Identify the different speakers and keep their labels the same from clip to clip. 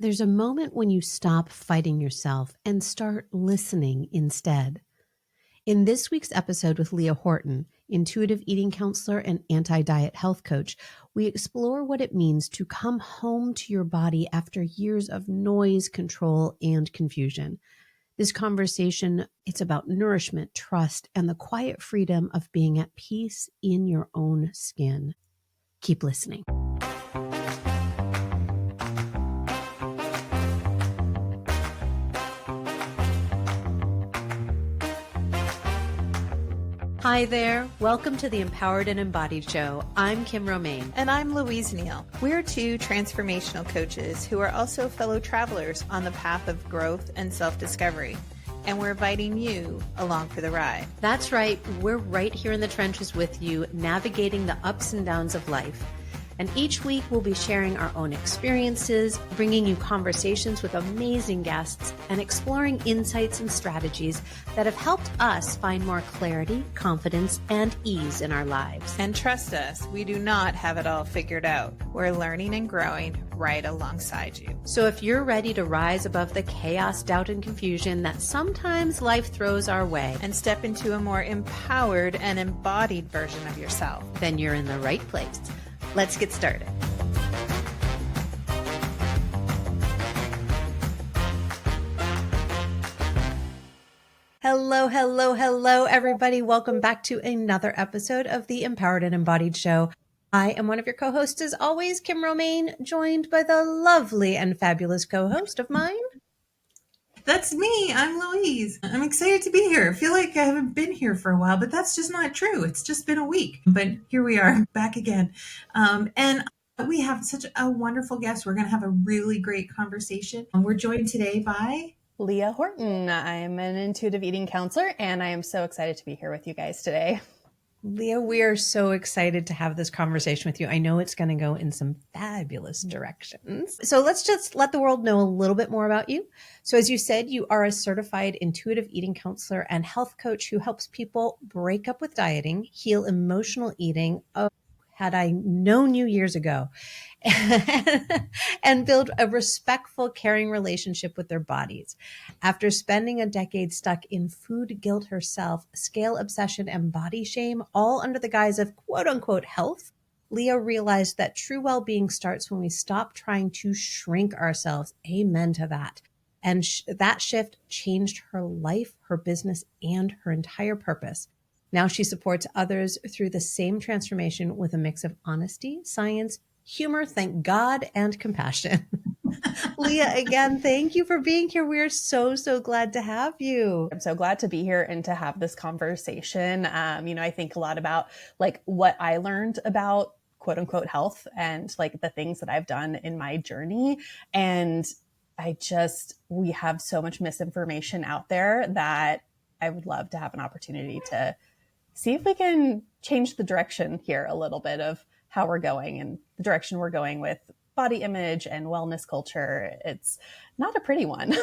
Speaker 1: There's a moment when you stop fighting yourself and start listening instead. In this week's episode with Leah Hortin, intuitive eating counselor and anti-diet health coach, we explore what it means to come home to your body after years of noise, control, and confusion. This conversation, it's about nourishment, trust, and the quiet freedom of being at peace in your own skin. Keep listening. Hi there. Welcome to the Empowered and Embodied Show. I'm Kim Romain.
Speaker 2: And I'm Louise Neal. We're two transformational coaches who are also fellow travelers on the path of growth and self-discovery. And we're inviting you along for the ride.
Speaker 1: That's right. We're right here in the trenches with you, navigating the ups and downs of life. And each week we'll be sharing our own experiences, bringing you conversations with amazing guests, and exploring insights and strategies that have helped us find more clarity, confidence, and ease in our lives.
Speaker 2: And trust us, we do not have it all figured out. We're learning and growing right alongside you.
Speaker 1: So if you're ready to rise above the chaos, doubt, and confusion that sometimes life throws our way,
Speaker 2: and step into a more empowered and embodied version of yourself,
Speaker 1: then you're in the right place. Let's get started. Hello, everybody. Welcome back to another episode of the Empowered and Embodied Show. I am one of your co-hosts, as always, Kim Romain, joined by the lovely and fabulous co-host of mine.
Speaker 3: That's me. I'm Louise. I'm excited to be here. I feel like I haven't been here for a while, but that's just not true. It's just been a week, but here we are back again. And we have such a wonderful guest. We're going to have a really great conversation. We're joined today by
Speaker 4: Leah Hortin. I'm an intuitive eating counselor, and I am so excited to be here with you guys today.
Speaker 1: Leah, we are so excited to have this conversation with you. I know it's going to go in some fabulous directions. So let's just let the world know a little bit more about you. So as you said, you are a certified intuitive eating counselor and health coach who helps people break up with dieting, heal emotional eating. Oh, had I known you years ago, and build a respectful, caring relationship with their bodies. After spending a decade stuck in food guilt herself, scale obsession, and body shame, all under the guise of quote unquote health, Leah realized that true well-being starts when we stop trying to shrink ourselves. Amen to that. And that shift changed her life, her business, and her entire purpose. Now she supports others through the same transformation with a mix of honesty, science, humor, thank God, and compassion. Leah, again, thank you for being here. We're so glad to have you.
Speaker 4: I'm so glad to be here and to have this conversation. I think a lot about like what I learned about quote unquote health and like the things that I've done in my journey. And we have so much misinformation out there that I would love to have an opportunity to see if we can change the direction here a little bit of how we're going and the direction we're going with body image and wellness culture. It's not a pretty one.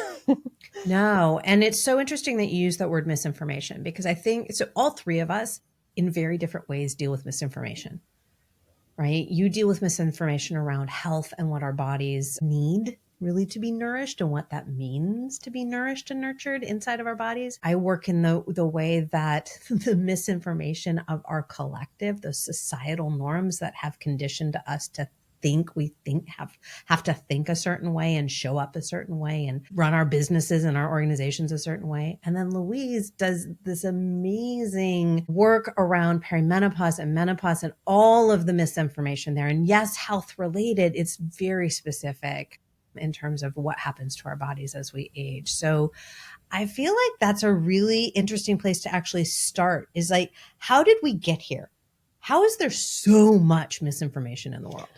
Speaker 1: No. And it's so interesting that you use that word misinformation, because I think so all three of us in very different ways deal with misinformation, right? You deal with misinformation around health and what our bodies need really to be nourished and what that means to be nourished and nurtured inside of our bodies. I work in the way that the misinformation of our collective, those societal norms that have conditioned us to have to think a certain way and show up a certain way and run our businesses and our organizations a certain way. And then Louise does this amazing work around perimenopause and menopause and all of the misinformation there. And yes, health related, it's very specific in terms of what happens to our bodies as we age. So I feel like that's a really interesting place to actually start, is like, how did we get here? How is there so much misinformation in the world?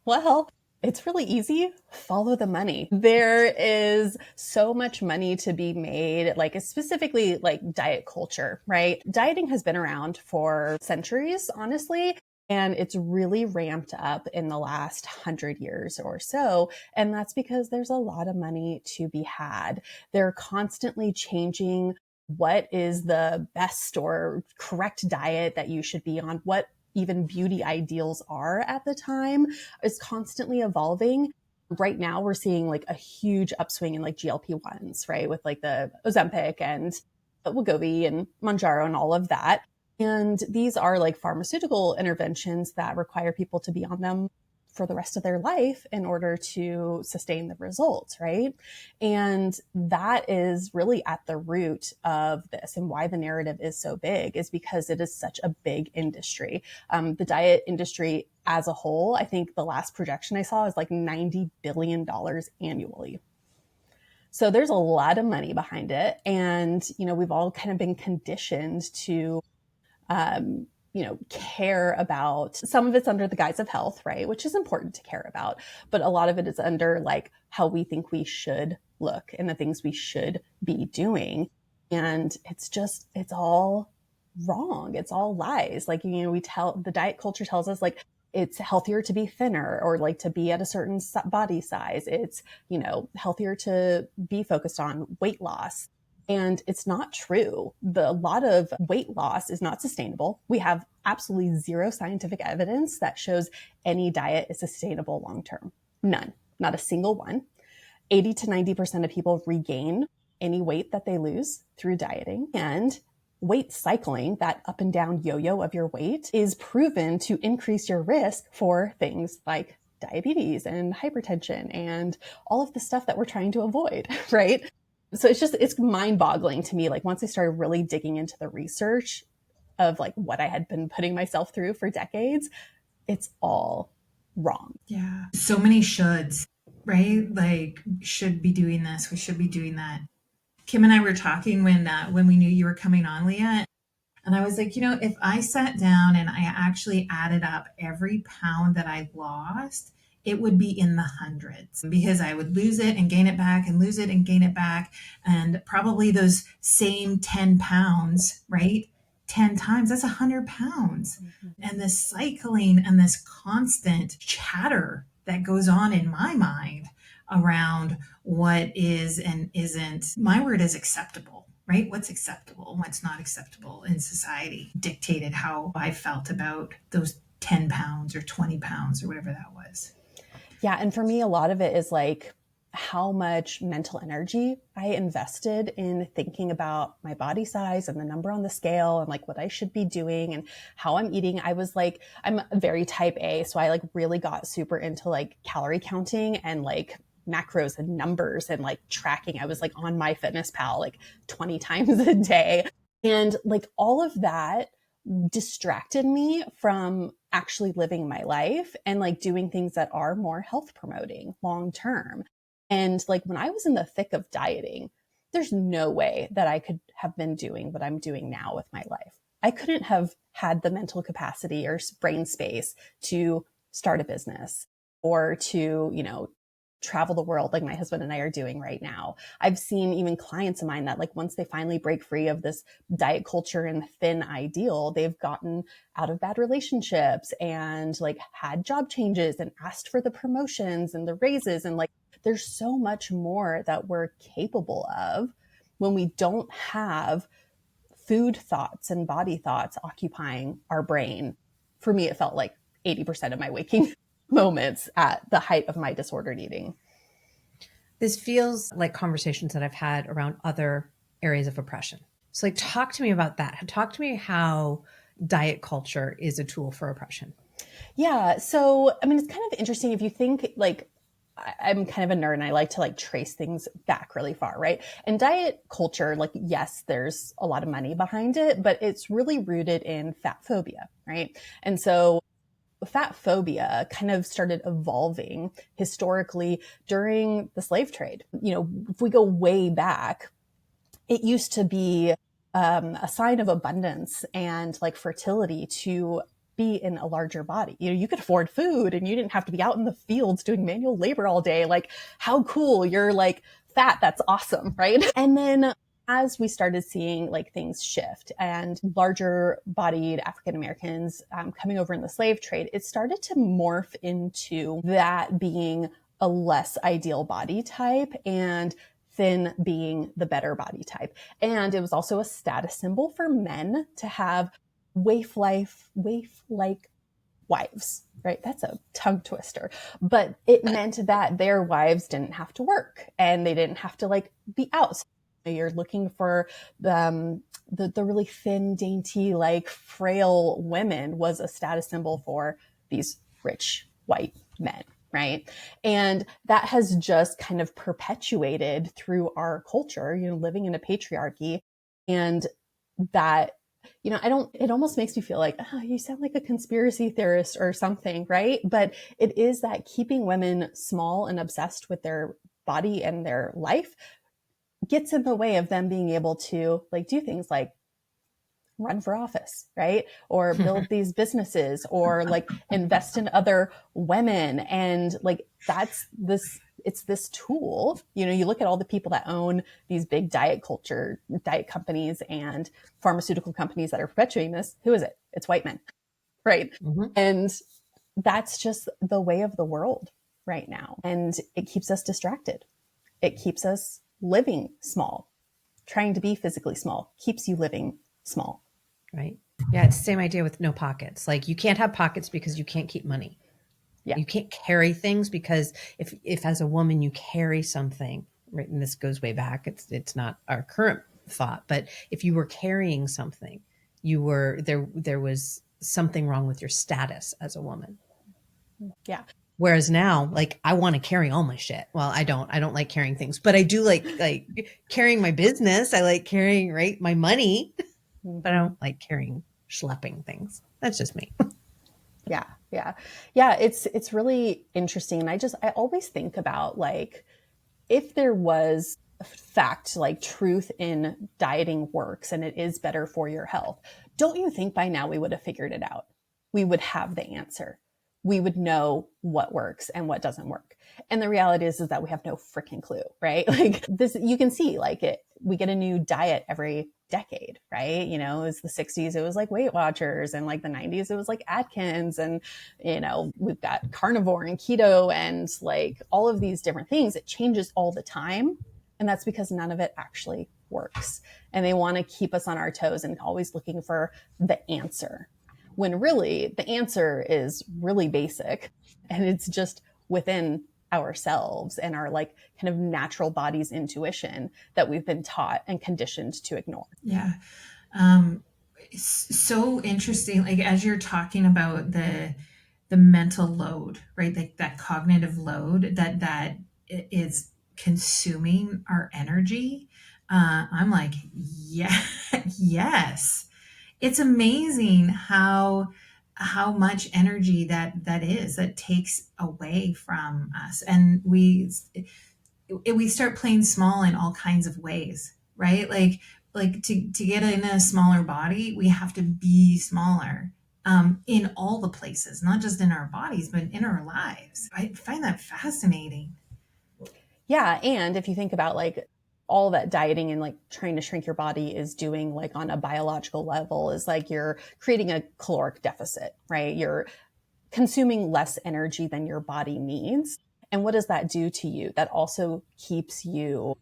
Speaker 4: Well, it's really easy. Follow the money. There is so much money to be made, like specifically like diet culture, right? Dieting has been around for centuries, honestly. And it's really ramped up in the last 100 years or so. And that's because there's a lot of money to be had. They're constantly changing what is the best or correct diet that you should be on, what even beauty ideals are at the time is constantly evolving. Right now we're seeing like a huge upswing in like GLP-1s, right? With like the Ozempic and Wegovy and Mounjaro and all of that. And these are like pharmaceutical interventions that require people to be on them for the rest of their life in order to sustain the results, right? And that is really at the root of this, and why the narrative is so big is because it is such a big industry. The diet industry as a whole, I think the last projection I saw is like $90 billion annually. So there's a lot of money behind it. And, we've all kind of been conditioned to, care about, some of it's under the guise of health, right? Which is important to care about. But a lot of it is under like how we think we should look and the things we should be doing. And it's all wrong. It's all lies. Like, the diet culture tells us like, it's healthier to be thinner or like to be at a certain body size. It's, healthier to be focused on weight loss. And it's not true. A lot of weight loss is not sustainable. We have absolutely zero scientific evidence that shows any diet is sustainable long-term. None, not a single one. 80 to 90% of people regain any weight that they lose through dieting. And weight cycling, that up and down yo-yo of your weight, is proven to increase your risk for things like diabetes and hypertension and all of the stuff that we're trying to avoid, right? So it's mind-boggling to me. Like once I started really digging into the research of like what I had been putting myself through for decades, it's all wrong.
Speaker 3: Yeah. So many shoulds, right? Like should be doing this. We should be doing that. Kim and I were talking when we knew you were coming on, Leah. And I was like, if I sat down and I actually added up every pound that I lost, it would be in the hundreds because I would lose it and gain it back and lose it and gain it back. And probably those same 10 pounds, right? 10 times, that's 100 pounds. Mm-hmm. And this cycling and this constant chatter that goes on in my mind around what is and isn't, my word is acceptable, right? What's acceptable, what's not acceptable in society dictated how I felt about those 10 pounds or 20 pounds or whatever that was.
Speaker 4: Yeah. And for me, a lot of it is like how much mental energy I invested in thinking about my body size and the number on the scale and like what I should be doing and how I'm eating. I was like, I'm very type A. So I like really got super into like calorie counting and like macros and numbers and like tracking. I was like on MyFitnessPal like 20 times a day. And like all of that distracted me from actually living my life and like doing things that are more health promoting long term. And like when I was in the thick of dieting, there's no way that I could have been doing what I'm doing now with my life. I couldn't have had the mental capacity or brain space to start a business or to, travel the world like my husband and I are doing right now. I've seen even clients of mine that like once they finally break free of this diet culture and thin ideal, they've gotten out of bad relationships and like had job changes and asked for the promotions and the raises. And like, there's so much more that we're capable of when we don't have food thoughts and body thoughts occupying our brain. For me, it felt like 80% of my waking moments at the height of my disordered eating.
Speaker 1: This feels like conversations that I've had around other areas of oppression. So like, talk to me about that. Talk to me how diet culture is a tool for oppression.
Speaker 4: Yeah. So, I mean, it's kind of interesting if you think like, I'm kind of a nerd and I like to like trace things back really far, right? And diet culture, like, yes, there's a lot of money behind it, but it's really rooted in fat phobia, right? And so fat phobia kind of started evolving historically during the slave trade. If we go way back, it used to be a sign of abundance and like fertility to be in a larger body. You could afford food and you didn't have to be out in the fields doing manual labor all day. Like, how cool. You're like fat. That's awesome. Right. And then as we started seeing like things shift and larger bodied African Americans coming over in the slave trade, it started to morph into that being a less ideal body type and thin being the better body type. And it was also a status symbol for men to have waif-like wives, right? That's a tongue twister, but it meant that their wives didn't have to work and they didn't have to like be out. So you're looking for the really thin, dainty, like frail women was a status symbol for these rich white men, right? And that has just kind of perpetuated through our culture, living in a patriarchy. And that, it almost makes me feel like, oh, you sound like a conspiracy theorist or something, right? But it is that keeping women small and obsessed with their body and their life gets in the way of them being able to like do things like run for office, right? Or build these businesses or like invest in other women. And like, it's this tool, you look at all the people that own these big diet companies and pharmaceutical companies that are perpetuating this. Who is it? It's white men, right? Mm-hmm. And that's just the way of the world right now. And it keeps us distracted. It keeps us living small. Trying to be physically small keeps you living small.
Speaker 1: Right. Yeah. It's the same idea with no pockets. Like you can't have pockets because you can't keep money. Yeah. You can't carry things because if as a woman you carry something, right, and this goes way back, it's not our current thought, but if you were carrying something, there was something wrong with your status as a woman.
Speaker 4: Yeah.
Speaker 1: Whereas now, like I want to carry all my shit. Well, I don't like carrying things, but I do like carrying my business. I like carrying, right, my money, but I don't like carrying schlepping things. That's just me.
Speaker 4: Yeah. It's really interesting. And I always think about like, if there was a fact, like truth in dieting works and it is better for your health, don't you think by now we would have figured it out? We would have the answer. We would know what works and what doesn't work. And the reality is that we have no freaking clue, right? Like this, you can see like we get a new diet every decade, right? It was the 60s, it was like Weight Watchers, and like the 90s, it was like Atkins, and we've got carnivore and keto and like all of these different things. It changes all the time. And that's because none of it actually works. And they want to keep us on our toes and always looking for the answer, when really the answer is really basic and it's just within ourselves and our like kind of natural body's intuition that we've been taught and conditioned to ignore.
Speaker 3: Yeah. So interesting. Like as you're talking about the mental load, right? Like that cognitive load that is consuming our energy. I'm like, yeah, yes. It's amazing how much energy that takes away from us, and we start playing small in all kinds of ways, right? Like to get in a smaller body, we have to be smaller in all the places, not just in our bodies, but in our lives. I find that fascinating.
Speaker 4: Yeah, and if you think about like all that dieting and like trying to shrink your body is doing like on a biological level is like you're creating a caloric deficit, right? You're consuming less energy than your body needs. And what does that do to you? That also keeps you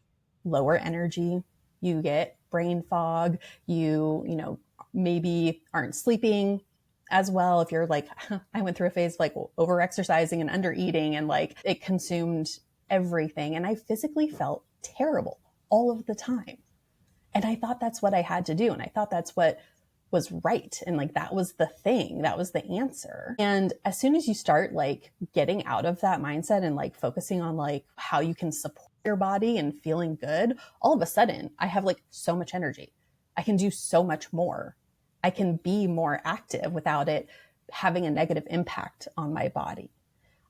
Speaker 4: lower energy. You get brain fog. You maybe aren't sleeping as well. If you're like, I went through a phase of like over exercising and under eating, and like it consumed everything. And I physically felt terrible all of the time. And I thought that's what I had to do. And I thought that's what was right. And like, that was the thing, that was the answer. And as soon as you start like getting out of that mindset and like focusing on like how you can support your body and feeling good, all of a sudden I have like so much energy. I can do so much more. I can be more active without it having a negative impact on my body.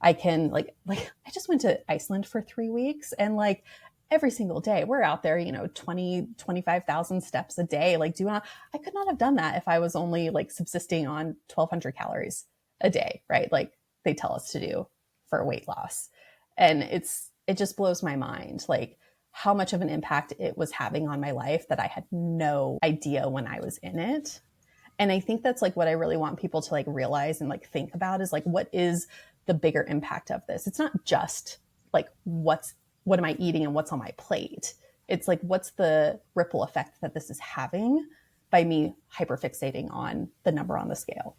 Speaker 4: I can like I just went to Iceland for 3 weeks, and like every single day we're out there, 25,000 steps a day. Like I could not have done that if I was only like subsisting on 1,200 calories a day, right? Like they tell us to do for weight loss. And it just blows my mind, like how much of an impact it was having on my life that I had no idea when I was in it. And I think that's like what I really want people to like realize and like think about is like, what is the bigger impact of this? It's not just like what am I eating and what's on my plate? It's like, what's the ripple effect that this is having by me hyperfixating on the number on the scale?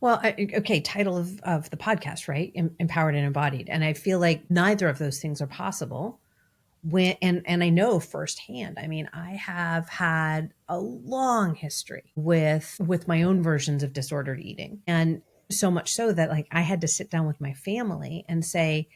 Speaker 1: Well, okay, title of the podcast, right? Empowered and embodied. And I feel like neither of those things are possible when, and I know firsthand. I mean, I have had a long history with my own versions of disordered eating. And so much so that like I had to sit down with my family and say,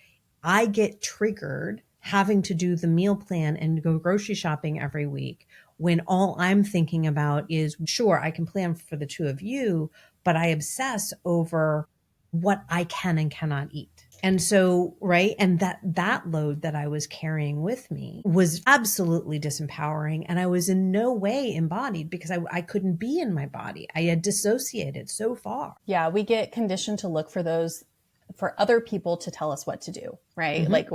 Speaker 1: I get triggered having to do the meal plan and go grocery shopping every week when all I'm thinking about is, sure, I can plan for the two of you, but I obsess over what I can and cannot eat. And so, right. And that load that I was carrying with me was absolutely disempowering. And I was in no way embodied because I couldn't be in my body. I had dissociated so far.
Speaker 4: Yeah. We get conditioned to look for other people to tell us what to do, right? Mm-hmm. Like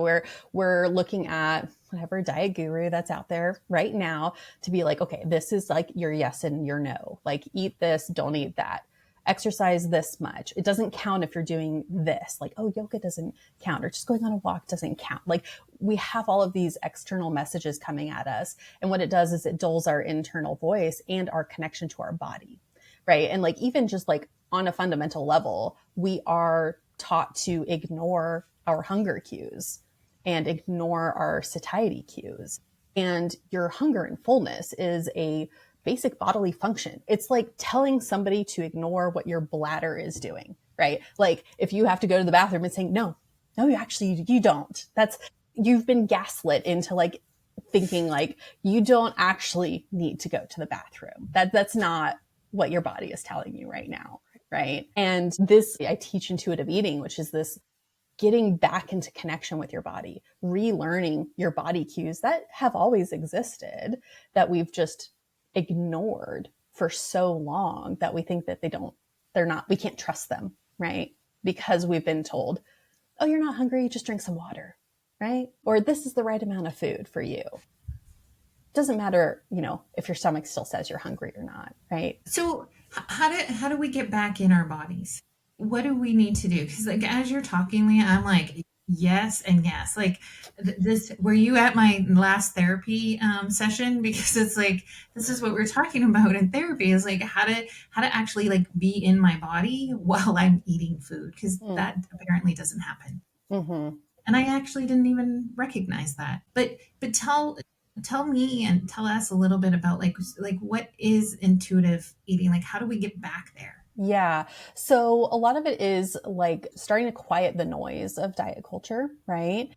Speaker 4: we're looking at whatever diet guru that's out there right now to be like, okay, this is like your yes and your no. Like eat this, don't eat that. Exercise this much. It doesn't count if you're doing this. Like, oh, yoga doesn't count, or just going on a walk doesn't count. Like we have all of these external messages coming at us. And what it does is it dulls our internal voice and our connection to our body, right? And like, even just like on a fundamental level, we are taught to ignore our hunger cues and ignore our satiety cues. And your hunger and fullness is a basic bodily function. It's like telling somebody to ignore what your bladder is doing, right? Like if you have to go to the bathroom and saying, no, you don't. You've been gaslit into like thinking like you don't actually need to go to the bathroom. That's not what your body is telling you right now. Right. And I teach intuitive eating, which is this getting back into connection with your body, relearning your body cues that have always existed, that we've just ignored for so long that we think that we can't trust them. Right. Because we've been told, oh, you're not hungry, just drink some water. Right. Or this is the right amount of food for you. Doesn't matter, if your stomach still says you're hungry or not. Right.
Speaker 3: So how do we get back in our bodies? What do we need to do? Because like as you're talking, Leah, I'm like, yes and yes. Like this, were you at my last therapy session? Because it's like this is what we're talking about in therapy, is like how to actually like be in my body while I'm eating food, because that apparently doesn't happen. Mm-hmm. And I actually didn't even recognize that. But tell me and tell us a little bit about like what is intuitive eating? Like how do we get back there?
Speaker 4: Yeah. So a lot of it is like starting to quiet the noise of diet culture, right?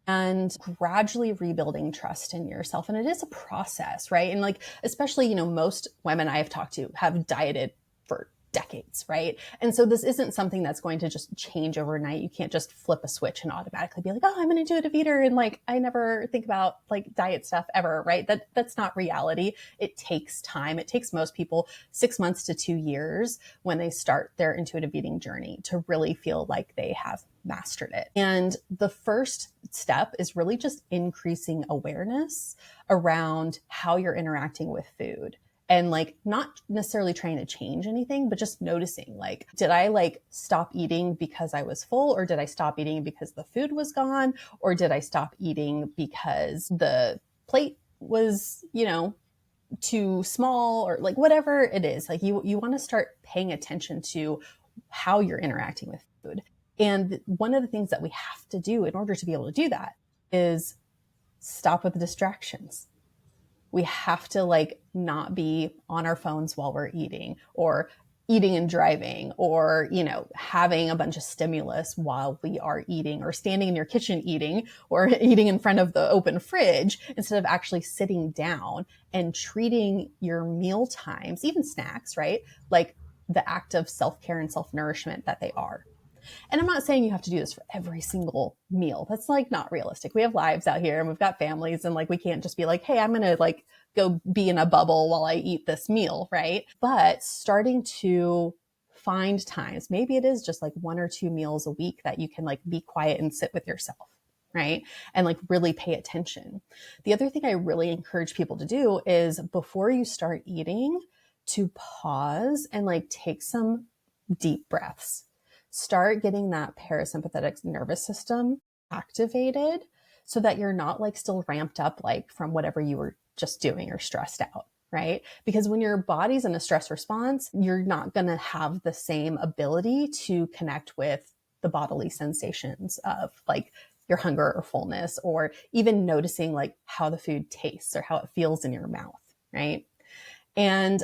Speaker 4: And gradually rebuilding trust in yourself. And it is a process, right? And like, especially, most women I have talked to have dieted for decades, right? And so this isn't something that's going to just change overnight. You can't just flip a switch and automatically be like, oh, I'm an intuitive eater. And like, I never think about like diet stuff ever, right? That's not reality. It takes time. It takes most people 6 months to 2 years when they start their intuitive eating journey to really feel like they have mastered it. And the first step is really just increasing awareness around how you're interacting with food. And like, not necessarily trying to change anything, but just noticing, like, did I like stop eating because I was full, or did I stop eating because the food was gone? Or did I stop eating because the plate was, too small, or like whatever it is? Like you want to start paying attention to how you're interacting with food. And one of the things that we have to do in order to be able to do that is stop with the distractions. We have to like not be on our phones while we're eating, or eating and driving, or, having a bunch of stimulus while we are eating, or standing in your kitchen eating, or eating in front of the open fridge, instead of actually sitting down and treating your meal times, even snacks, right? Like the act of self-care and self-nourishment that they are. And I'm not saying you have to do this for every single meal. That's like not realistic. We have lives out here and we've got families, and like, we can't just be like, hey, I'm going to like go be in a bubble while I eat this meal. Right. But starting to find times, maybe it is just like 1 or 2 meals a week that you can like be quiet and sit with yourself. Right. And like really pay attention. The other thing I really encourage people to do is, before you start eating, to pause and like take some deep breaths. Start getting that parasympathetic nervous system activated so that you're not like still ramped up, like from whatever you were just doing or stressed out. right? Because when your body's in a stress response, you're not going to have the same ability to connect with the bodily sensations of like your hunger or fullness, or even noticing like how the food tastes or how it feels in your mouth, right? And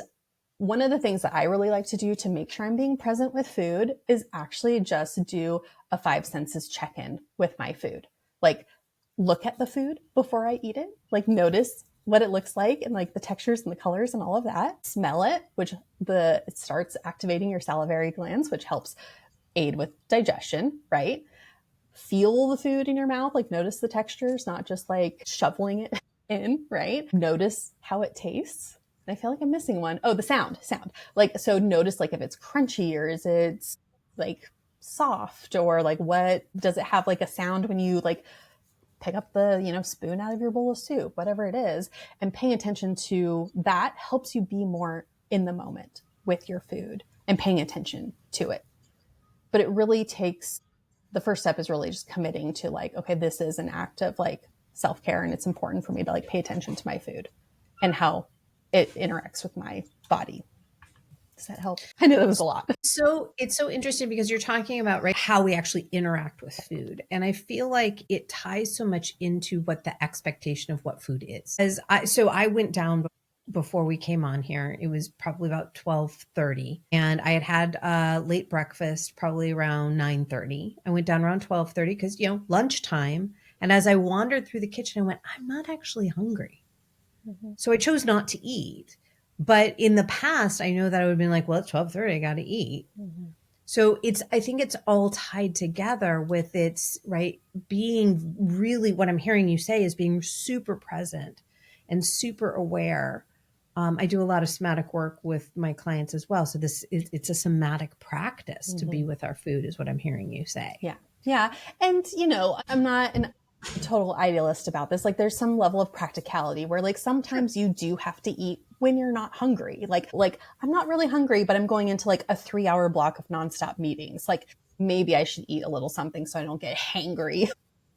Speaker 4: one of the things that I really like to do to make sure I'm being present with food is actually just do a 5 senses check-in with my food. Like look at the food before I eat it, like notice what it looks like and like the textures and the colors and all of that. Smell it, which it starts activating your salivary glands, which helps aid with digestion, right? Feel the food in your mouth, like notice the textures, not just like shoveling it in, right? Notice how it tastes. I feel like I'm missing one. Oh, the sound. Like, so notice like if it's crunchy or is it like soft, or like what does it have like a sound when you like pick up the, spoon out of your bowl of soup, whatever it is, and paying attention to that helps you be more in the moment with your food and paying attention to it. But it really takes, the first step is really just committing to like, okay, this is an act of like self-care, and it's important for me to like pay attention to my food and how it interacts with my body. Does that help? I know that was a lot.
Speaker 1: So it's so interesting because you're talking about, right, how we actually interact with food. And I feel like it ties so much into what the expectation of what food is. So I went down before we came on here. It was probably about 12:30, and I had a late breakfast probably around 9:30. I went down around 12:30 because, lunchtime. And as I wandered through the kitchen, I went, I'm not actually hungry. Mm-hmm. So I chose not to eat. But in the past, I know that I would have been like, well, it's 12:30, I got to eat. Mm-hmm. So I think it's all tied together with its, right, being really, what I'm hearing you say is being super present and super aware. I do a lot of somatic work with my clients as well. So it's a somatic practice, mm-hmm, to be with our food is what I'm hearing you say.
Speaker 4: Yeah. Yeah. And, I'm not a total idealist about this. Like there's some level of practicality where like sometimes you do have to eat when you're not hungry. Like I'm not really hungry, but I'm going into like a 3-hour block of nonstop meetings. Like maybe I should eat a little something so I don't get hangry,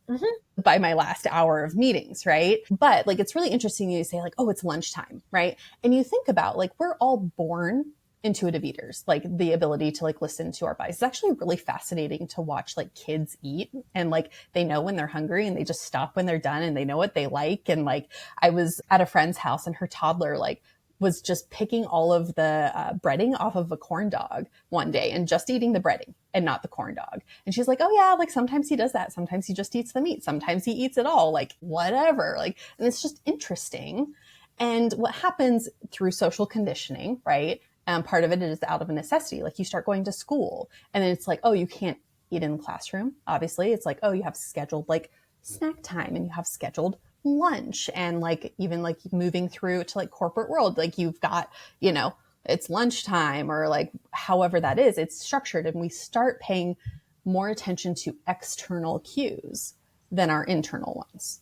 Speaker 4: mm-hmm, by my last hour of meetings, right? But like it's really interesting you say like, oh, it's lunchtime, right? And you think about like we're all born intuitive eaters, like the ability to like listen to our bodies. It's actually really fascinating to watch like kids eat, and like they know when they're hungry and they just stop when they're done and they know what they like. And like I was at a friend's house and her toddler like was just picking all of the breading off of a corn dog one day and just eating the breading and not the corn dog. And she's like, oh yeah, like sometimes he does that. Sometimes he just eats the meat. Sometimes he eats it all, like whatever. Like, and it's just interesting. And what happens through social conditioning, right? Part of it is out of a necessity. Like you start going to school and then it's like, oh, you can't eat in the classroom. Obviously it's like, oh, you have scheduled like snack time and you have scheduled lunch, and like even like moving through to like corporate world, like you've got, it's lunchtime or like however that is, it's structured, and we start paying more attention to external cues than our internal ones.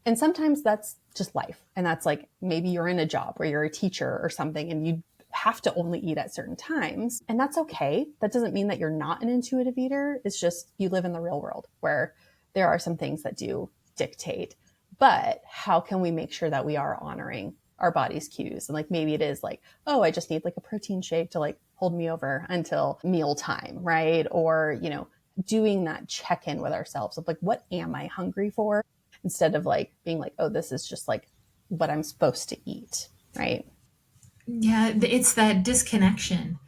Speaker 4: And sometimes that's just life. And that's like, maybe you're in a job where you're a teacher or something and you have to only eat at certain times. And that's okay. That doesn't mean that you're not an intuitive eater. It's just you live in the real world where there are some things that do dictate. But how can we make sure that we are honoring our body's cues? And like, maybe it is like, oh, I just need like a protein shake to like hold me over until meal time, right? Or, doing that check-in with ourselves of like, what am I hungry for? Instead of like being like, oh, this is just like what I'm supposed to eat, right?
Speaker 3: Yeah, it's that disconnection,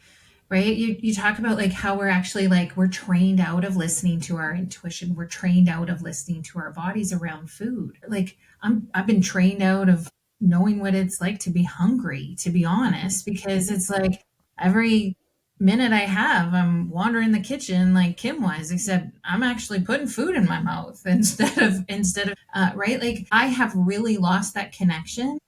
Speaker 3: right? You talk about like how we're actually like, we're trained out of listening to our intuition. We're trained out of listening to our bodies around food. Like I've been trained out of knowing what it's like to be hungry, to be honest, because it's like every minute I have, I'm wandering the kitchen like Kim was, except I'm actually putting food in my mouth instead of, right? Like I have really lost that connection.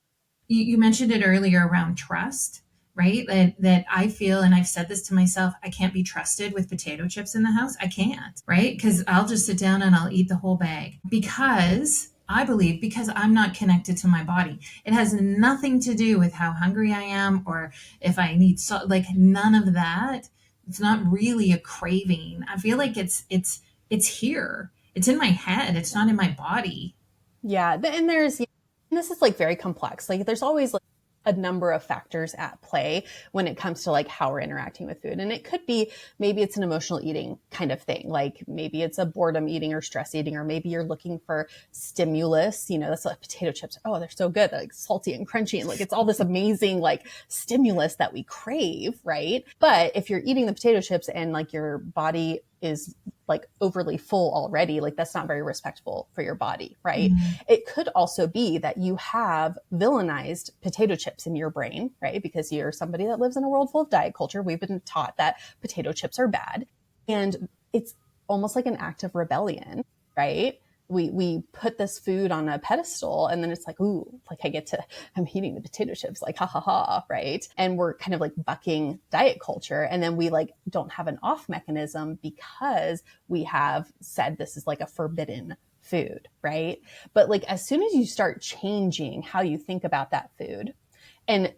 Speaker 3: You mentioned it earlier around trust, right? That I feel, and I've said this to myself, I can't be trusted with potato chips in the house. I can't, right? Because I'll just sit down and I'll eat the whole bag because I'm not connected to my body. It has nothing to do with how hungry I am or if I need salt, like none of that. It's not really a craving. I feel like it's here. It's in my head. It's not in my body.
Speaker 4: Yeah. And this is like very complex. Like there's always like a number of factors at play when it comes to like how we're interacting with food. And it could be, maybe it's an emotional eating kind of thing. Like maybe it's a boredom eating or stress eating, or maybe you're looking for stimulus. You know, that's like potato chips. Oh, they're so good. They're like salty and crunchy. And like, it's all this amazing like stimulus that we crave. Right. But if you're eating the potato chips and like your body is like overly full already, like that's not very respectful for your body, right? It could also be that you have villainized potato chips in your brain, right? Because you're somebody that lives in a world full of diet culture. We've been taught that potato chips are bad. And it's almost like an act of rebellion, right? We put this food on a pedestal and then it's like, ooh, like I'm eating the potato chips, like, ha ha ha, right? And we're kind of like bucking diet culture. And then we like don't have an off mechanism because we have said this is like a forbidden food, right? But like as soon as you start changing how you think about that food and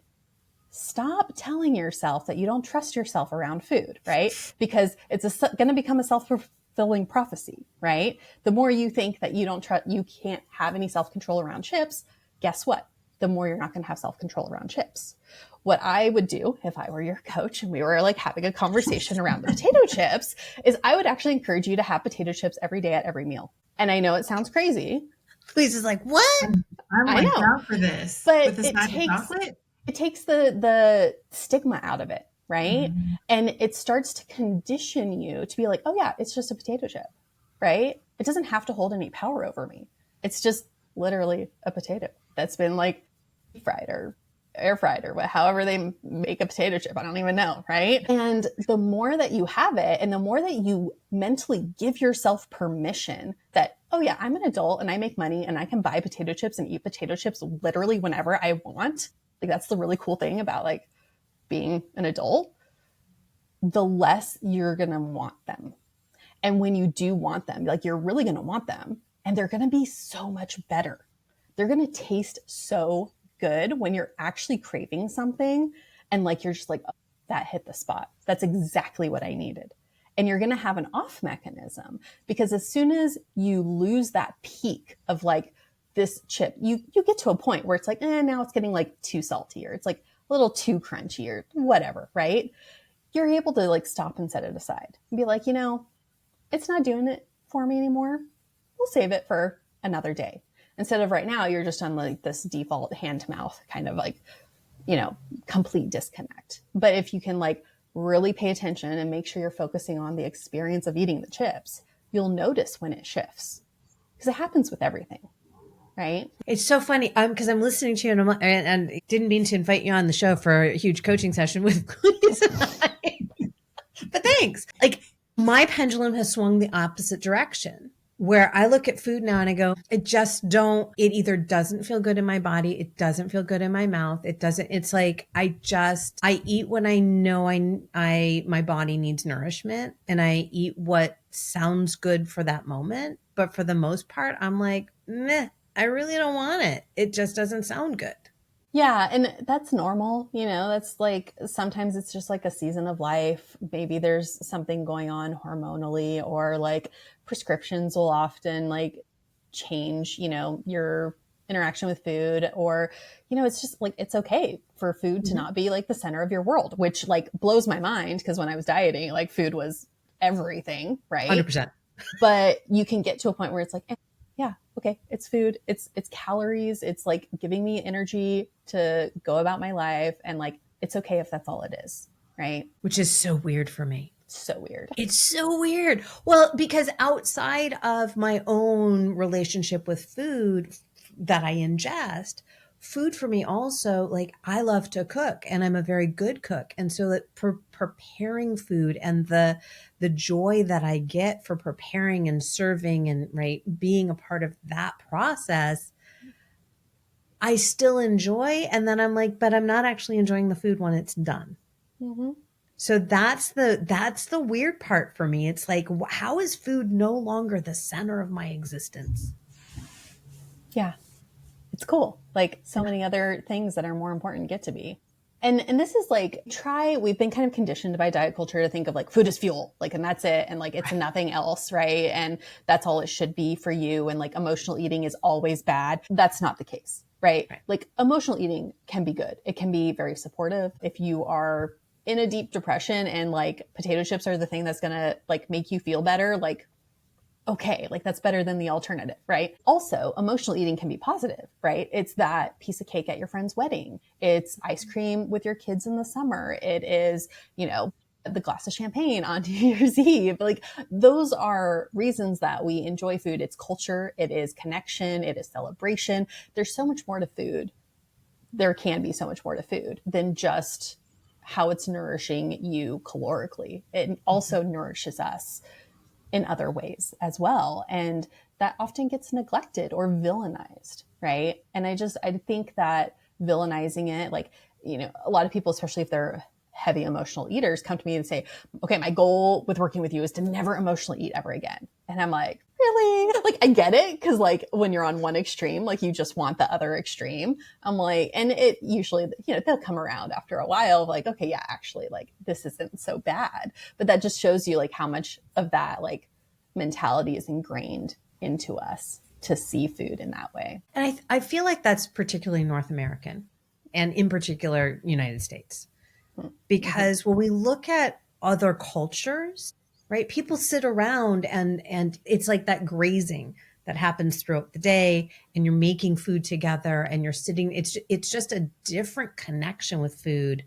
Speaker 4: stop telling yourself that you don't trust yourself around food, right? Because it's going to become a self-fulfilling prophecy, right? The more you think that you don't trust, you can't have any self-control around chips, guess what? The more you're not going to have self-control around chips. What I would do if I were your coach and we were like having a conversation around the potato chips is I would actually encourage you to have potato chips every day at every meal. And I know it sounds crazy.
Speaker 1: Louise is like, what?
Speaker 3: I'm
Speaker 4: I
Speaker 3: like
Speaker 4: know.
Speaker 3: down for this.
Speaker 4: But
Speaker 3: With this magic chocolate?
Speaker 4: it takes the stigma out of it, right? And it starts to condition you to be like, oh yeah, it's just a potato chip, right? It doesn't have to hold any power over me. It's just literally a potato that's been like fried or air fried or however they make a potato chip. I don't even know, right? And the more that you have it and the more that you mentally give yourself permission that, oh yeah, I'm an adult and I make money and I can buy potato chips and eat potato chips literally whenever I want. Like that's the really cool thing about like being an adult, the less you're going to want them. And when you do want them, like you're really going to want them and they're going to be so much better. They're going to taste so good when you're actually craving something. And like, you're just like, oh, that hit the spot. That's exactly what I needed. And you're going to have an off mechanism because as soon as you lose that peak of like, this chip, you get to a point where it's like, now it's getting like too salty or it's like a little too crunchy or whatever, right? You're able to like stop and set it aside and be like, it's not doing it for me anymore. We'll save it for another day. Instead of right now, you're just on like this default hand to mouth kind of like, complete disconnect. But if you can like really pay attention and make sure you're focusing on the experience of eating the chips, you'll notice when it shifts because it happens with everything. Right.
Speaker 1: It's so funny because I'm listening to you and didn't mean to invite you on the show for a huge coaching session with Louise and I. But thanks. Like my pendulum has swung the opposite direction where I look at food now and I go, it either doesn't feel good in my body. It doesn't feel good in my mouth. It's like, I eat when I know my body needs nourishment and I eat what sounds good for that moment. But for the most part, I'm like, meh. I really don't want it. It just doesn't sound good.
Speaker 4: Yeah. And that's normal. That's like, sometimes it's just like a season of life. Maybe there's something going on hormonally or like prescriptions will often like change, your interaction with food or, it's just like, it's okay for food to not be like the center of your world, which like blows my mind. Because when I was dieting, like food was everything, right?
Speaker 1: 100%.
Speaker 4: But you can get to a point where it's like, yeah, okay, it's food, it's calories, it's like giving me energy to go about my life. And like, it's okay if that's all it is, right?
Speaker 1: Which is so weird for me.
Speaker 4: So weird.
Speaker 1: It's so weird. Well, because outside of my own relationship with food that I ingest, food for me also, like I love to cook and I'm a very good cook. And so that preparing food and the joy that I get for preparing and serving and being a part of that process, I still enjoy. And then I'm like, but I'm not actually enjoying the food when it's done.
Speaker 4: Mm-hmm.
Speaker 1: So that's the weird part for me. It's like, how is food no longer the center of my existence?
Speaker 4: Yeah. It's cool. Like so many other things that are more important get to be. And this is like, we've been kind of conditioned by diet culture to think of like food is fuel, like, and that's it. And like, it's nothing else. Right. And that's all it should be for you. And like emotional eating is always bad. That's not the case. Right. Like emotional eating can be good. It can be very supportive. If you are in a deep depression and like potato chips are the thing that's going to like make you feel better, like, okay, like that's better than the alternative, right? Also, emotional eating can be positive, right? It's that piece of cake at your friend's wedding. It's ice cream with your kids in the summer. It is, the glass of champagne on New Year's Eve. Like those are reasons that we enjoy food. It's culture. It is connection. It is celebration. There's so much more to food. There can be so much more to food than just how it's nourishing you calorically. It also nourishes us in other ways as well. And that often gets neglected or villainized, right? And I think that villainizing it, like, a lot of people, especially if they're heavy emotional eaters, come to me and say, okay, my goal with working with you is to never emotionally eat ever again. And I'm like, really? Like, I get it. Cause like when you're on one extreme, like you just want the other extreme. I'm like, and it usually, they'll come around after a while, like, okay, yeah, actually like this isn't so bad. But that just shows you like how much of that like mentality is ingrained into us to see food in that way.
Speaker 1: And I feel like that's particularly North American and in particular United States. Because when we look at other cultures, right, people sit around and it's like that grazing that happens throughout the day and you're making food together and you're sitting. It's just a different connection with food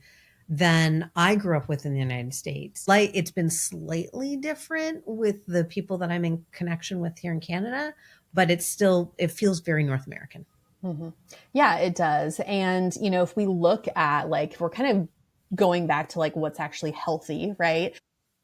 Speaker 1: than I grew up with in the United States. Like it's been slightly different with the people that I'm in connection with here in Canada, but it feels very North American.
Speaker 4: Mm-hmm. Yeah, it does. And, if we look at like, we're kind of going back to like what's actually healthy, right?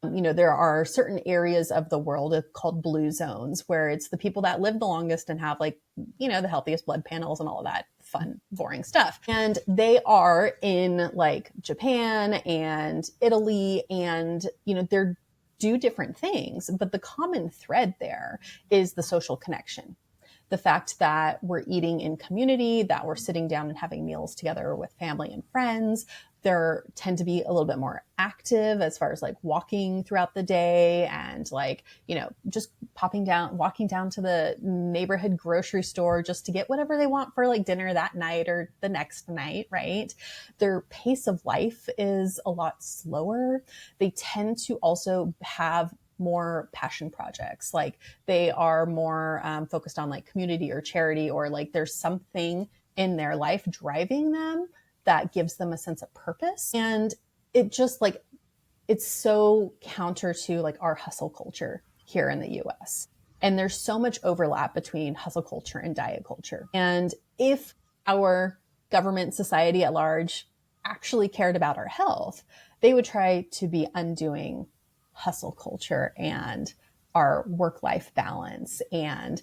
Speaker 4: There are certain areas of the world called blue zones where it's the people that live the longest and have like, the healthiest blood panels and all of that fun, boring stuff. And they are in like Japan and Italy and, they're do different things, but the common thread there is the social connection. The fact that we're eating in community, that we're sitting down and having meals together with family and friends. There tend to be a little bit more active as far as like walking throughout the day and like, just walking down to the neighborhood grocery store just to get whatever they want for like dinner that night or the next night, right? Their pace of life is a lot slower. They tend to also have more passion projects. Like they are more focused on like community or charity, or like there's something in their life driving them that gives them a sense of purpose. And it just like, it's so counter to like our hustle culture here in the US. And there's so much overlap between hustle culture and diet culture. And if our government, society at large actually cared about our health, they would try to be undoing hustle culture and our work-life balance and,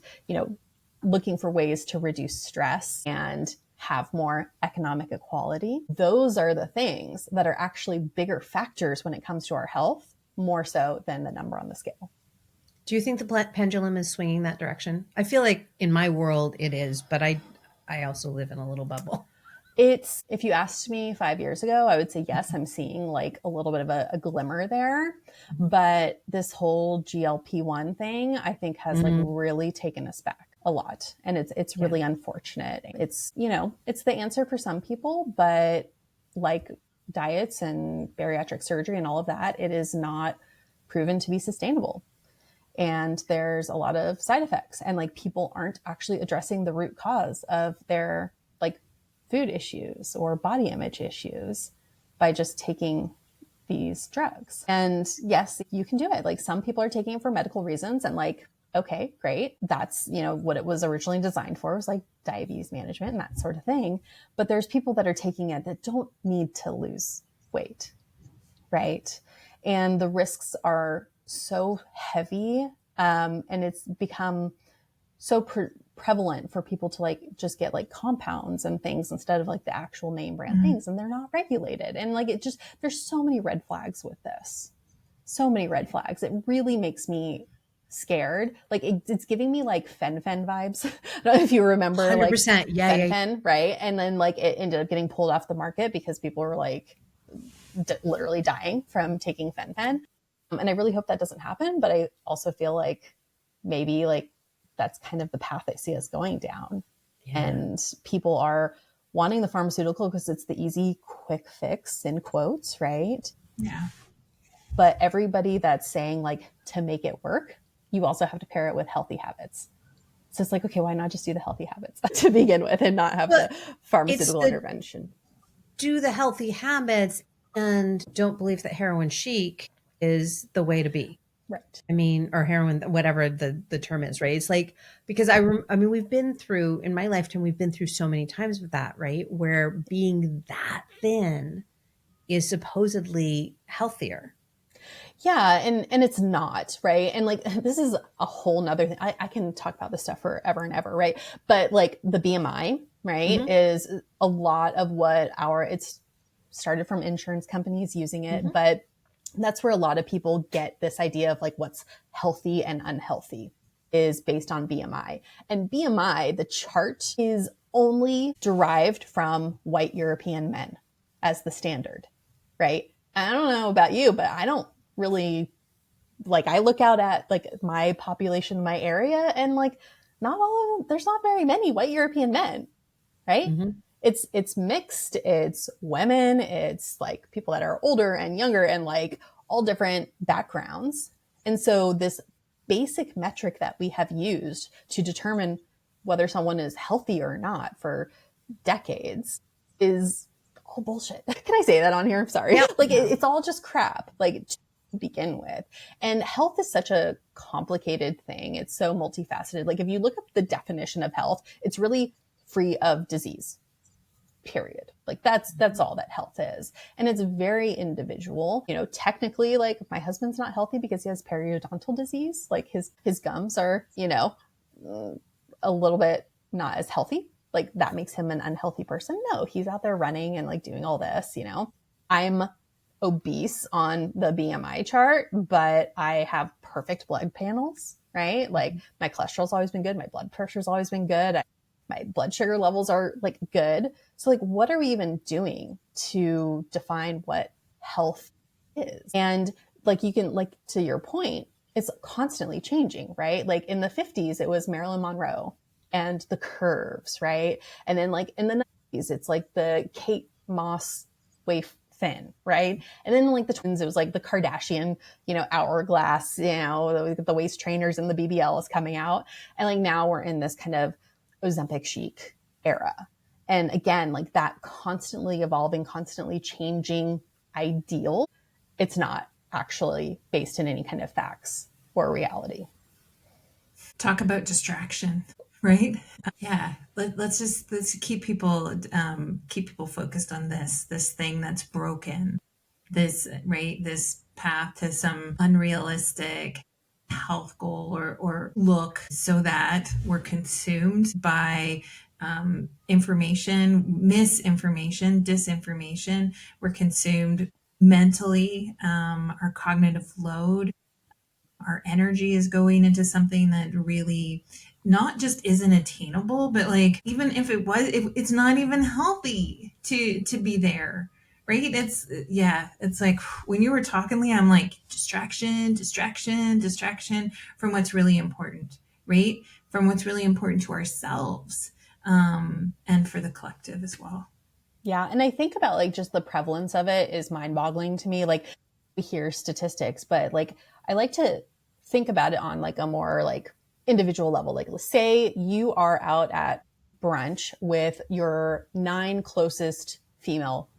Speaker 4: looking for ways to reduce stress and have more economic equality. Those are the things that are actually bigger factors when it comes to our health, more so than the number on the scale.
Speaker 1: Do you think the pendulum is swinging that direction? I feel like in my world it is, but I also live in a little bubble.
Speaker 4: If you asked me 5 years ago, I would say, yes, I'm seeing like a little bit of a glimmer there. But this whole GLP-1 thing, I think has like really taken us back a lot. And it's really unfortunate. It's, it's the answer for some people, but like diets and bariatric surgery and all of that, it is not proven to be sustainable. And there's a lot of side effects and like people aren't actually addressing the root cause of their like food issues or body image issues by just taking these drugs. And yes, you can do it. Like some people are taking it for medical reasons and like, okay, great. That's, what it was originally designed for, was like diabetes management and that sort of thing. But there's people that are taking it that don't need to lose weight, right? And the risks are so heavy. And it's become so prevalent for people to like just get like compounds and things instead of like the actual name brand things, and they're not regulated. And like there's so many red flags with this. So many red flags. It really makes me scared. Like it's giving me like fen-phen vibes. I don't know if you remember
Speaker 1: 100%.
Speaker 4: like
Speaker 1: Yeah.
Speaker 4: fen-phen, right? And then like it ended up getting pulled off the market because people were like literally dying from taking fen-phen. And I really hope that doesn't happen. But I also feel like maybe like that's kind of the path I see us going down. Yeah. And people are wanting the pharmaceutical because it's the easy, quick fix in quotes, right?
Speaker 3: Yeah.
Speaker 4: But everybody that's saying like to make it work, you also have to pair it with healthy habits. So it's like, okay, why not just do the healthy habits to begin with and not have the pharmaceutical intervention?
Speaker 1: Do the healthy habits and don't believe that heroin chic is the way to be.
Speaker 4: Right.
Speaker 1: I mean, or heroin, whatever the term is, right? It's like, because I mean, we've been through, in my lifetime, we've been through so many times with that, right? Where being that thin is supposedly healthier.
Speaker 4: Yeah. And it's not, right? And like, this is a whole nother thing. I can talk about this stuff forever and ever, right? But like the BMI, right, is a lot of what it's started from insurance companies using it, but that's where a lot of people get this idea of like what's healthy and unhealthy is based on BMI. And BMI, the chart is only derived from white European men as the standard, right? And I don't know about you, but I don't really like, I look out at like my population in my area and like not all of them, there's not very many white European men, right? It's mixed. It's women. It's like people that are older and younger and like all different backgrounds. And so this basic metric that we have used to determine whether someone is healthy or not for decades is all bullshit. Can I say that on here? I'm sorry. Yeah. Like it's all just crap, like to begin with. And health is such a complicated thing. It's so multifaceted. Like if you look up the definition of health, it's really free of disease. Period. Like that's all that health is. And it's very individual. You know, technically, like my husband's not healthy because he has periodontal disease. Like his gums are, you know, a little bit not as healthy. Like that makes him an unhealthy person. No, he's out there running and like doing all this, you know. I'm obese on the BMI chart, but I have perfect blood panels, right? Like my cholesterol's always been good. My blood pressure's always been good. My blood sugar levels are like good. So like, what are we even doing to define what health is? And like, you can, like, to your point, it's constantly changing, right? Like in the 50s, it was Marilyn Monroe and the curves, right? And then like in the 90s, it's like the Kate Moss waif thin, right? And then like the twins, it was like the Kardashian, you know, hourglass, you know, the waist trainers and the BBL is coming out. And like now we're in this kind of Ozempic chic era. And again, like that constantly evolving, constantly changing ideal, it's not actually based in any kind of facts or reality.
Speaker 3: Talk about distraction, right? Yeah. Let's keep people focused on this thing that's broken, this, right? This path to some unrealistic health goal or look, so that we're consumed by information, misinformation, disinformation. We're consumed mentally. Our cognitive load, our energy is going into something that really not just isn't attainable, but like even if it was, it's not even healthy to be there. Right? It's like when you were talking, Leah, I'm like distraction from what's really important, right? From what's really important to ourselves, and for the collective as well.
Speaker 4: Yeah. And I think about like just the prevalence of it is mind boggling to me. Like we hear statistics, but like I like to think about it on like a more like individual level. Like let's say you are out at brunch with your 9 closest female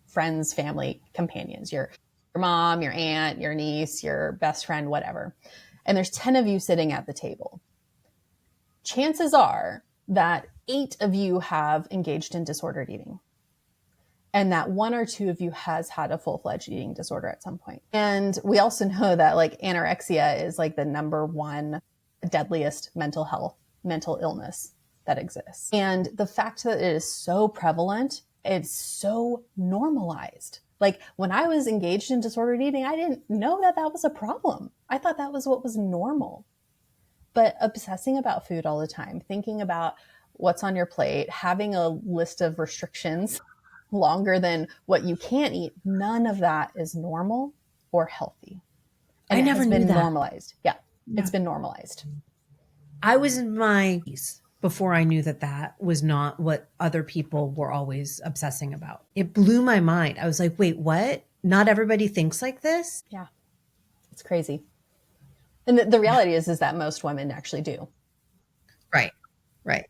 Speaker 4: friends, family, companions, your mom, your aunt, your niece, your best friend, whatever. And there's 10 of you sitting at the table. Chances are that 8 of you have engaged in disordered eating. And that 1 or 2 of you has had a full-fledged eating disorder at some point. And we also know that like anorexia is like the number 1 deadliest mental illness that exists. And the fact that it is so prevalent, it's so normalized. Like when I was engaged in disordered eating, I didn't know that that was a problem. I thought that was what was normal. But obsessing about food all the time, thinking about what's on your plate, having a list of restrictions longer than what you can't eat, none of that is normal or healthy. And
Speaker 1: I
Speaker 4: it
Speaker 1: never
Speaker 4: has
Speaker 1: knew
Speaker 4: been
Speaker 1: that.
Speaker 4: normalized. Yeah, it's been normalized.
Speaker 1: I was in my before I knew that that was not what other people were always obsessing about. It blew my mind. I was like, wait, what? Not everybody thinks like this?
Speaker 4: Yeah, it's crazy. And the reality is that most women actually do.
Speaker 1: Right. Right.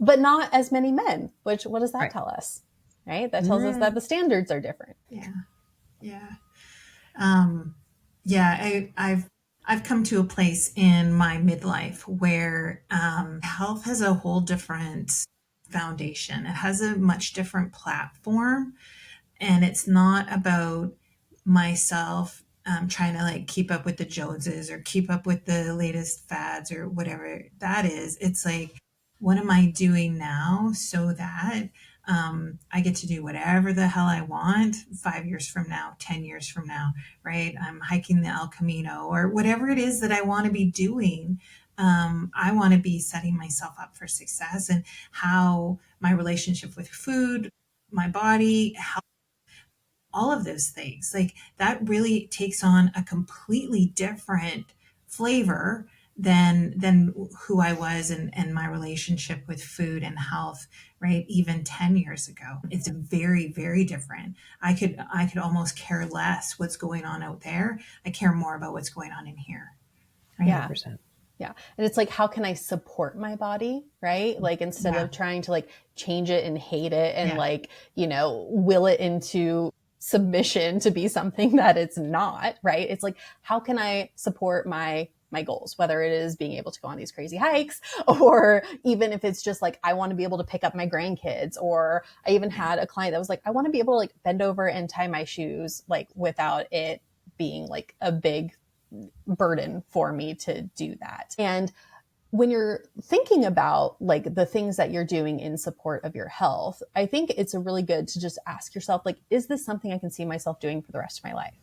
Speaker 4: But not as many men, which what does that
Speaker 1: Right.
Speaker 4: tell us? Right? That tells us that the standards are different.
Speaker 3: Yeah. Yeah. Yeah. I've come to a place in my midlife where health has a whole different foundation. It has a much different platform, and it's not about myself trying to like keep up with the Joneses or keep up with the latest fads or whatever that is. It's like, what am I doing now so that I get to do whatever the hell I want 5 years from now, 10 years from now, right? I'm hiking the El Camino or whatever it is that I want to be doing. I want to be setting myself up for success, and how my relationship with food, my body, how all of those things, like that really takes on a completely different flavor than who I was and my relationship with food and health, right? Even 10 years ago. It's very, very different. I could almost care less what's going on out there. I care more about what's going on in here. Right?
Speaker 4: Yeah.
Speaker 1: 100%.
Speaker 4: Yeah. And it's like, how can I support my body? Right. Like instead of trying to like change it and hate it and like, will it into submission to be something that it's not. Right. It's like, how can I support my goals, whether it is being able to go on these crazy hikes, or even if it's just like, I want to be able to pick up my grandkids. Or I even had a client that was like, I want to be able to like bend over and tie my shoes, like without it being like a big burden for me to do that. And when you're thinking about like the things that you're doing in support of your health, I think it's really good to just ask yourself, like, is this something I can see myself doing for the rest of my life?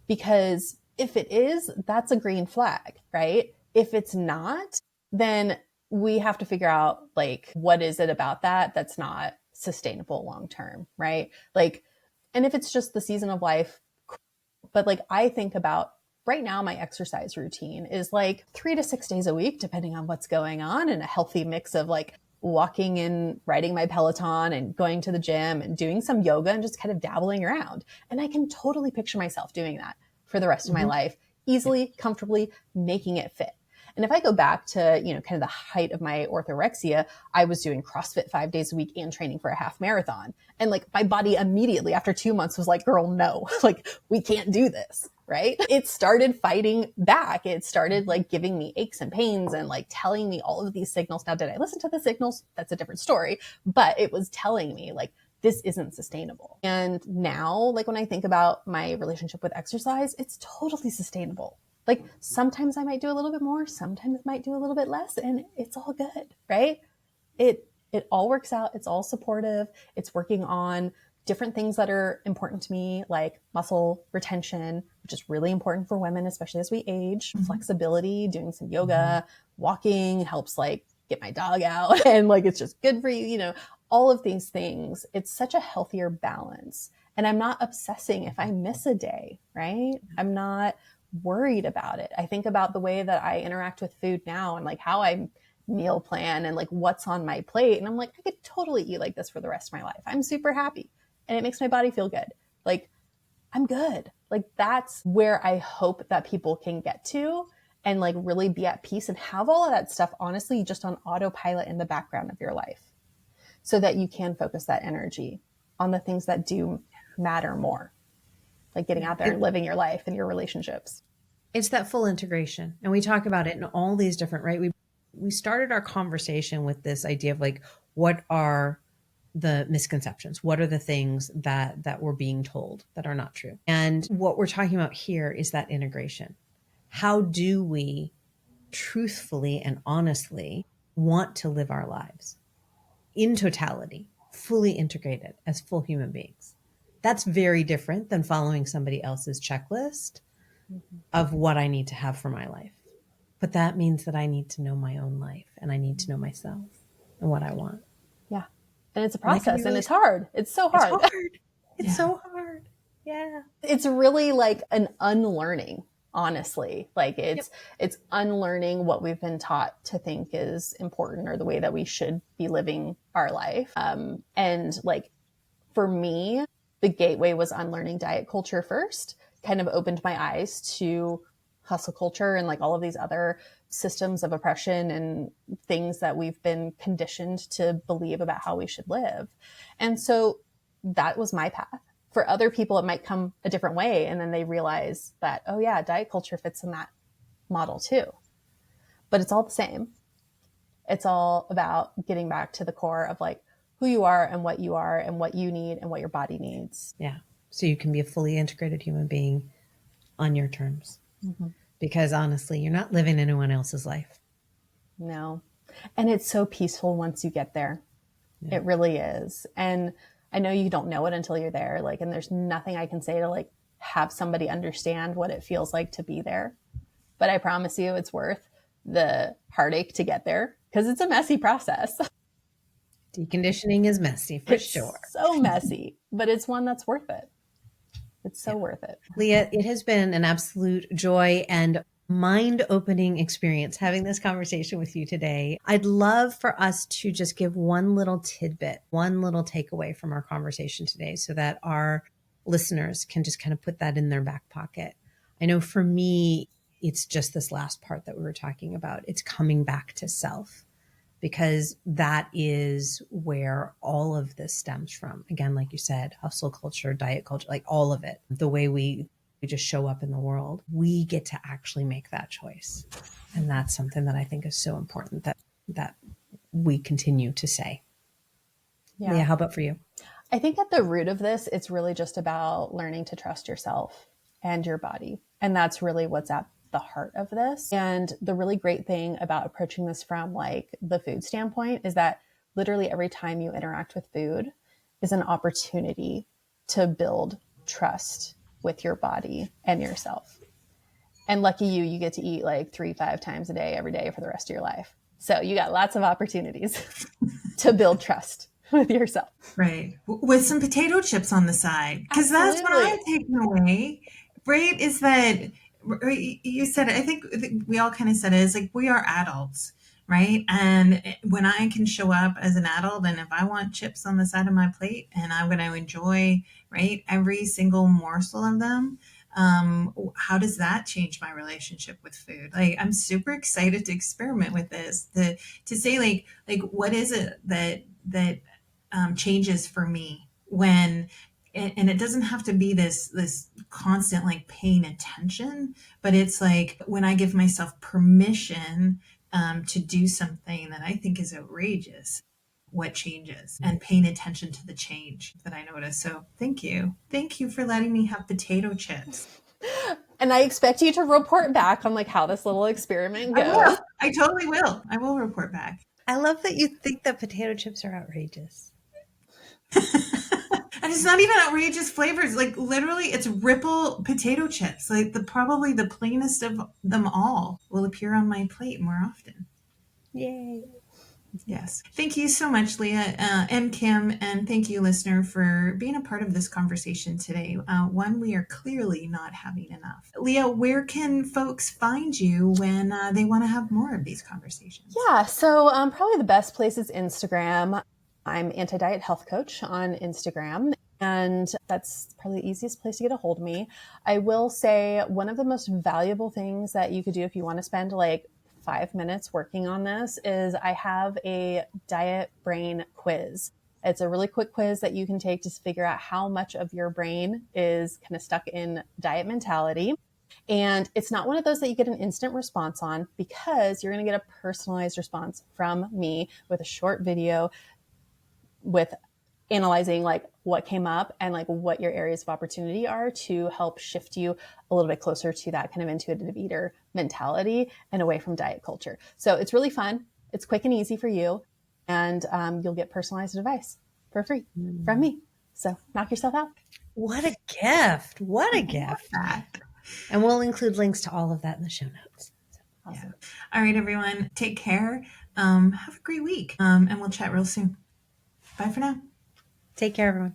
Speaker 4: Because if it is, that's a green flag, right? If it's not, then we have to figure out like, what is it about that that's not sustainable long term, right? Like, and if it's just the season of life, but like I think about right now, my exercise routine is like 3 to 6 days a week, depending on what's going on, and a healthy mix of like walking and riding my Peloton and going to the gym and doing some yoga and just kind of dabbling around. And I can totally picture myself doing that for the rest of my life, easily, comfortably, making it fit. And if I go back to, kind of the height of my orthorexia, I was doing CrossFit 5 days a week and training for a half marathon. And like my body immediately after 2 months was like, girl, no, like we can't do this. Right. It started fighting back. It started like giving me aches and pains and like telling me all of these signals. Now, did I listen to the signals? That's a different story, but it was telling me like, this isn't sustainable. And now, like when I think about my relationship with exercise, it's totally sustainable. Like sometimes I might do a little bit more, sometimes I might do a little bit less, and it's all good, right? It all works out. It's all supportive. It's working on different things that are important to me, like muscle retention, which is really important for women, especially as we age, flexibility, doing some yoga, walking helps like get my dog out and like, it's just good for you, all of these things. It's such a healthier balance. And I'm not obsessing if I miss a day, right? I'm not worried about it. I think about the way that I interact with food now and like how I meal plan and like what's on my plate. And I'm like, I could totally eat like this for the rest of my life. I'm super happy and it makes my body feel good. Like I'm good. Like that's where I hope that people can get to and like really be at peace and have all of that stuff, honestly, just on autopilot in the background of your life so that you can focus that energy on the things that do matter more, like getting out there and living your life and your relationships.
Speaker 1: It's that full integration. And we talk about it in all these different, right? We started our conversation with this idea of like, what are the misconceptions? What are the things that we're being told that are not true? And what we're talking about here is that integration. How do we truthfully and honestly want to live our lives in totality, fully integrated as full human beings? That's very different than following somebody else's checklist of what I need to have for my life. But that means that I need to know my own life and I need to know myself and what I want.
Speaker 4: Yeah. And it's a
Speaker 1: And that can be
Speaker 4: process and
Speaker 1: really
Speaker 4: it's hard. It's so
Speaker 1: It's
Speaker 4: hard.
Speaker 1: hard. It's
Speaker 3: Yeah.
Speaker 1: so hard. Yeah.
Speaker 4: It's really like an unlearning, honestly. Like it's unlearning what we've been taught to think is important or the way that we should be living our life. And like for me, the gateway was unlearning diet culture first, kind of opened my eyes to hustle culture and like all of these other systems of oppression and things that we've been conditioned to believe about how we should live. And so that was my path. For other people, it might come a different way. And then they realize that, oh yeah, diet culture fits in that model too. But it's all the same. It's all about getting back to the core of like who you are and what you need and what your body needs.
Speaker 1: Yeah. So you can be a fully integrated human being on your terms.
Speaker 4: Mm-hmm.
Speaker 1: Because honestly, you're not living anyone else's life.
Speaker 4: No. And it's so peaceful once you get there. Yeah. It really is. And I know you don't know it until you're there. Like, and there's nothing I can say to like have somebody understand what it feels like to be there. But I promise you it's worth the heartache to get there because it's a messy process.
Speaker 1: Deconditioning is messy for sure.
Speaker 4: So messy, but it's one that's worth it. It's so worth it.
Speaker 1: Leah, it has been an absolute joy and mind-opening experience having this conversation with you today. I'd love for us to just give one little tidbit, one little takeaway from our conversation today so that our listeners can just kind of put that in their back pocket. I know for me, it's just this last part that we were talking about. It's coming back to self, because that is where all of this stems from. Again, like you said, hustle culture, diet culture, like all of it, the way we just show up in the world, we get to actually make that choice. And that's something that I think is so important that we continue to say. Yeah. Leah, how about for you?
Speaker 4: I think at the root of this, it's really just about learning to trust yourself and your body. And that's really what's at the heart of this. And the really great thing about approaching this from like the food standpoint is that literally every time you interact with food is an opportunity to build trust with your body and yourself. And lucky you, you get to eat like 3-5 times a day, every day for the rest of your life. So you got lots of opportunities to build trust with yourself.
Speaker 3: Right. With some potato chips on the side. Because that's what I'm taking away, right? Is that you said, I think we all kind of said it, is like we are adults, right? And when I can show up as an adult and if I want chips on the side of my plate and I'm going to enjoy, right, every single morsel of them, how does that change my relationship with food? Like, I'm super excited to experiment with this, to say like, what is it that changes for me when, and it doesn't have to be this constant like paying attention, but it's like when I give myself permission to do something that I think is outrageous, what changes, and paying attention to the change that I notice. So thank you for letting me have potato chips.
Speaker 4: And I expect you to report back on like how this little experiment goes.
Speaker 3: I totally will. I will report back.
Speaker 1: I love that you think that potato chips are outrageous.
Speaker 3: And it's not even outrageous flavors. Like literally it's Ripple potato chips. Like probably the plainest of them all will appear on my plate more often.
Speaker 1: Yay.
Speaker 3: Yes. Thank you so much, Leah and Kim. And thank you, listener, for being a part of this conversation today. One we are clearly not having enough. Leah, where can folks find you when they want to have more of these conversations?
Speaker 4: Yeah. So probably the best place is Instagram. I'm Anti-Diet Health Coach on Instagram, and that's probably the easiest place to get a hold of me. I will say one of the most valuable things that you could do if you want to spend like 5 minutes working on this is I have a diet brain quiz. It's a really quick quiz that you can take to figure out how much of your brain is kind of stuck in diet mentality. And it's not one of those that you get an instant response on, because you're going to get a personalized response from me with a short video with analyzing like what came up and like what your areas of opportunity are to help shift you a little bit closer to that kind of intuitive eater mentality and away from diet culture. So it's really fun. It's quick and easy for you. And you'll get personalized advice for free from me. So knock yourself out.
Speaker 1: What a gift. What a gift. And we'll include links to all of that in the show notes.
Speaker 3: Awesome. Yeah. All right, everyone. Take care. Have a great week. And we'll chat real soon. Bye for now.
Speaker 1: Take care, everyone.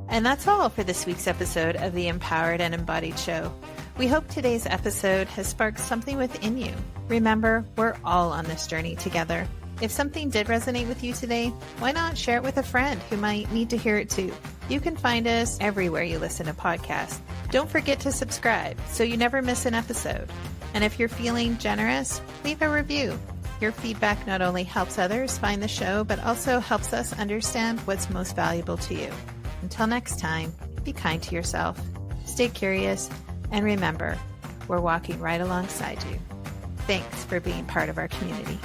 Speaker 2: And that's all for this week's episode of the Empowered and Embodied Show. We hope today's episode has sparked something within you. Remember, we're all on this journey together. If something did resonate with you today, why not share it with a friend who might need to hear it too? You can find us everywhere you listen to podcasts. Don't forget to subscribe so you never miss an episode. And if you're feeling generous, leave a review. Your feedback not only helps others find the show, but also helps us understand what's most valuable to you. Until next time, be kind to yourself, stay curious, and remember, we're walking right alongside you. Thanks for being part of our community.